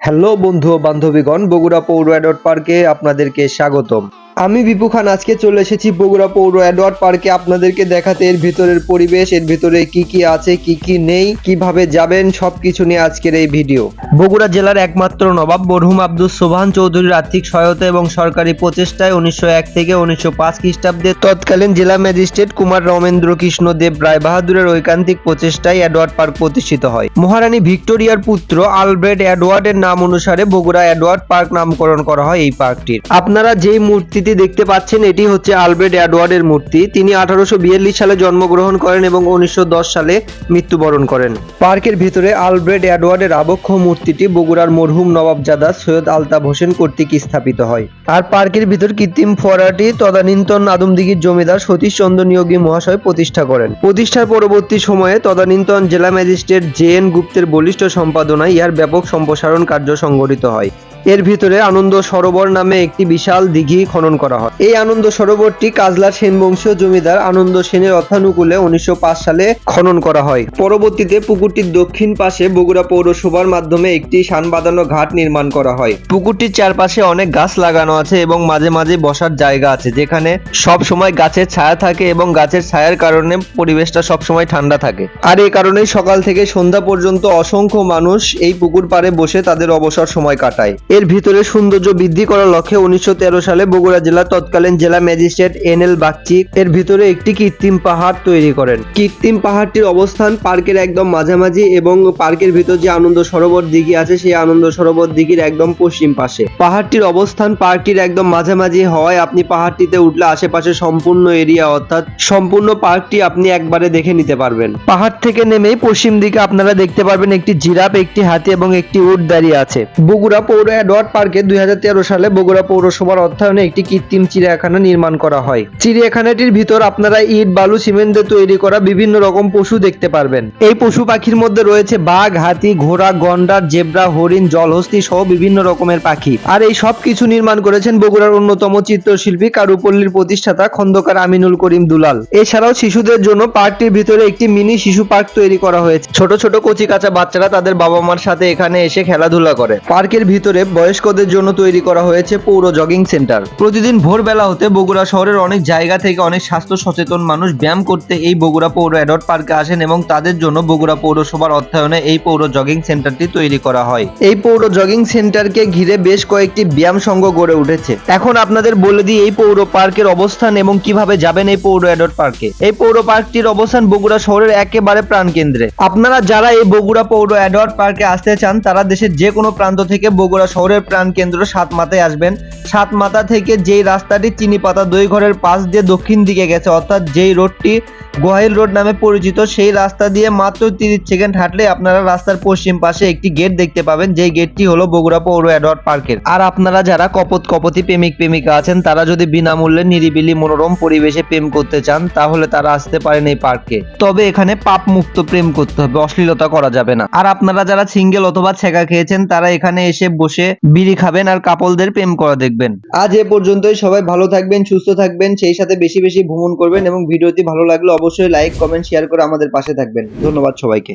Hello বন্ধু ও বান্ধবীগণ, বগুড়া পৌর Edward পার্কে আপনাদেরকে স্বাগতম। আমি বিপু খান আজকে চলে এসেছি বগুড়া পৌর অ্যাডওয়ার্ড পার্কে আপনাদেরকে দেখাতে এর ভিতরের পরিবেশ, এর ভিতরে কি কি আছে কি কি নেই, কিভাবে যাবেন সবকিছু নিয়ে আজকের এই ভিডিও। বগুড়া জেলার একমাত্র নবাব মরহুম আব্দুস সোবহান চৌধুরীর আর্থিক সহায়তা এবং সরকারি প্রচেষ্টায় 1901 থেকে 1905 খ্রিস্টাব্দে তৎকালীন জেলা ম্যাজিস্ট্রেট কুমার রমেন্দ্র কৃষ্ণ দেব রায় বাহাদুরের ঐকান্তিক প্রচেষ্টায় অ্যাডওয়ার্ড পার্ক প্রতিষ্ঠিত হয়। মহারানী ভিক্টোরিয়ার পুত্র আলব্রেড এডওয়ার্ডের নাম অনুসারে বগুড়া এডওয়ার্ড পার্ক নামকরণ করা হয় এই পার্কটির। আপনারা যেই মূর্তিটি দেখতে পাচ্ছেন এটি হচ্ছে আলব্রেড এডওয়ার্ডের মূর্তি। তিনি 1842 সালে জন্মগ্রহণ করেন এবং 1910 সালে মৃত্যুবরণ করেন। পার্কের ভিতরে আলব্রেড এডওয়ার্ডের আবক্ষ মূর্তিটি বগুড়ার মরহুম নবাবজাদা সৈয়দ আলতাফ হোসেন কর্তৃক স্থাপিত হয়। আর পার্কের ভিতর কৃত্রিম ফোয়ারাটি তদানীন্তন আদমদিঘির জমিদার সতীশ চন্দ্র নিয়োগী মহাশয় প্রতিষ্ঠা করেন। প্রতিষ্ঠার পরবর্তী সময়ে তদানীন্তন জেলা ম্যাজিস্ট্রেট JN গুপ্তের বলিষ্ঠ সম্পাদনায় ইহার ব্যাপক সম্প্রসারণ কার্য সংঘটিত হয়। এর ভিতরে আনন্দ সরোবর নামে একটি বিশাল দিঘি খনন করা হয়। এই আনন্দ সরোবরটি কাজলার সেন বংশীয় জমিদার আনন্দ সেনের অর্থানুকূলে 1905 সালে খনন করা হয়। পরবর্তীতে পুকুরটির দক্ষিণ পাশে বগুড়া পৌরসভার মাধ্যমে একটি শান বাঁধানো ঘাট নির্মাণ করা হয়। পুকুরটির চারপাশে অনেক গাছ লাগানো আছে এবং মাঝে মাঝে বসার জায়গা আছে, যেখানে সব সময় গাছের ছায়া থাকে এবং গাছের ছায়ার কারণে পরিবেশটা সব সময় ঠান্ডা থাকে। আর এই কারণেই সকাল থেকে সন্ধ্যা পর্যন্ত অসংখ্য মানুষ এই পুকুর পাড়ে বসে তাদের অবসর সময় কাটায়। এর ভিতরে সৌন্দর্য বৃদ্ধি করার লক্ষ্যে 1913 সালে বগুড়া জেলার তৎকালীন জেলা ম্যাজিস্ট্রেট NL বাগচি এর ভিতরে একটি কৃত্রিম পাহাড় তৈরি করেন। কৃত্রিম পাহাড়টির অবস্থান পার্কের একদম মাঝামাঝি এবং পার্কের ভিতর যে আনন্দ সরোবর দিঘি আছে সেই আনন্দ সরোবর দিঘির একদম পশ্চিম পাশে। পাহাড়টির অবস্থান পার্কটির একদম মাঝামাঝি হওয়ায় আপনি পাহাড়টিতে উঠলে আশেপাশে সম্পূর্ণ এরিয়া অর্থাৎ সম্পূর্ণ পার্কটি আপনি একবারে দেখে নিতে পারবেন। পাহাড় থেকে নেমেই পশ্চিম দিকে আপনারা দেখতে পারবেন একটি জিরাফ, একটি হাতি এবং একটি উট দাঁড়িয়ে আছে। বগুড়া পৌর অ্যাডওয়ার্ড পার্কে 2013 সালে বগুড়া পৌরসভার অর্থায়নে একটি কৃত্রিম চিড়িয়াখানা নির্মাণ করা হয়। চিড়িয়াখানাটির ভিতর আপনারা ইট, বালু, সিমেন্ট দিয়ে তৈরি করা বিভিন্ন রকম পশু দেখতে পারবেন। এই পশু পাখির মধ্যে রয়েছে বাঘ, হাতি, ঘোড়া, গন্ডার, জেব্রা, হরিণ, জলহস্তি সহ বিভিন্ন রকমের পাখি। আর এই সব কিছু নির্মাণ করেছেন বগুড়ার অন্যতম চিত্রশিল্পী কারুপল্লীর প্রতিষ্ঠাতা খন্দকার আমিনুল করিম দুলাল। এছাড়াও শিশুদের জন্য পার্কটির ভিতরে একটি মিনি শিশু পার্ক তৈরি করা হয়েছে। ছোট ছোট কচি কাঁচা বাচ্চারা তাদের বাবা মার সাথে এখানে এসে খেলাধুলা করে। পার্কের ভিতরে বয়স্কদের জন্য তৈরি করা হয়েছে পৌর জগিং সেন্টার। প্রতিদিন ভোরবেলা হতে বগুড়া শহরের অনেক জায়গা থেকে অনেক স্বাস্থ্য সচেতন মানুষ ব্যায়াম করতে এই বগুড়া পৌর অ্যাডওয়ার্ড পার্কে আসেন এবং তাদের জন্য বগুড়া পৌরসভার অর্থায়নে এই পৌর জগিং সেন্টারটি তৈরি করা হয়। এই পৌর জগিং সেন্টারকে ঘিরে বেশ কয়েকটি ব্যায়াম সংঘ গড়ে উঠেছে। এখন আপনাদের বলে দিই এই পৌর পার্কের অবস্থান এবং কিভাবে যাবেন এই পৌর অ্যাডওয়ার্ড পার্কে। এই পৌর পার্কটির অবস্থান বগুড়া শহরের একেবারে প্রাণকেন্দ্রে। আপনারা যারা এই বগুড়া পৌর অ্যাডওয়ার্ড পার্কে আসতে চান তারা দেশের যে কোনো প্রান্ত থেকে বগুড়া শহরের প্রাণকেন্দ্র সাতমাথায় আসবেন। সাতমাথা থেকে যেই রাস্তাটি চিনিপাতা দইঘরের পাশ দিয়ে দক্ষিণ দিকে গেছে, অর্থাৎ যেই রোডটি গোহাইল রোড নামে পরিচিত, সেই রাস্তা দিয়ে মাত্র 30 সেকেন্ড হাঁটলে আপনারা রাস্তার পশ্চিম পাশে একটি গেট দেখতে পাবেন, যেই গেটটি হলো বগুড়া পৌর অ্যাডওয়ার্ড পার্কের। আর আপনারা যারা কপতি প্রেমিক প্রেমিকা আছেন তারা যদি বিনামূল্যে নিরিবিলি মনোরম পরিবেশে প্রেম করতে চান তাহলে তারা আসতে পারেন এই পার্কে। তবে এখানে পাপ মুক্ত প্রেম করতে হবে, অশ্লীলতা করা যাবে না। আর আপনারা যারা সিঙ্গেল অথবা ছেঁকা খেয়েছেন তারা এখানে এসে বসে বিড়ি খাবেন আর কাপলদের প্রেম করা দেখবেন। আজ এ পর্যন্তই। সবাই ভালো থাকবেন, সুস্থ থাকবেন, সেই সাথে বেশি বেশি ভ্রমণ করবেন এবং ভিডিওটি ভালো লাগলে অবশ্যই লাইক, কমেন্ট, শেয়ার করে আমাদের পাশে থাকবেন। ধন্যবাদ সবাইকে।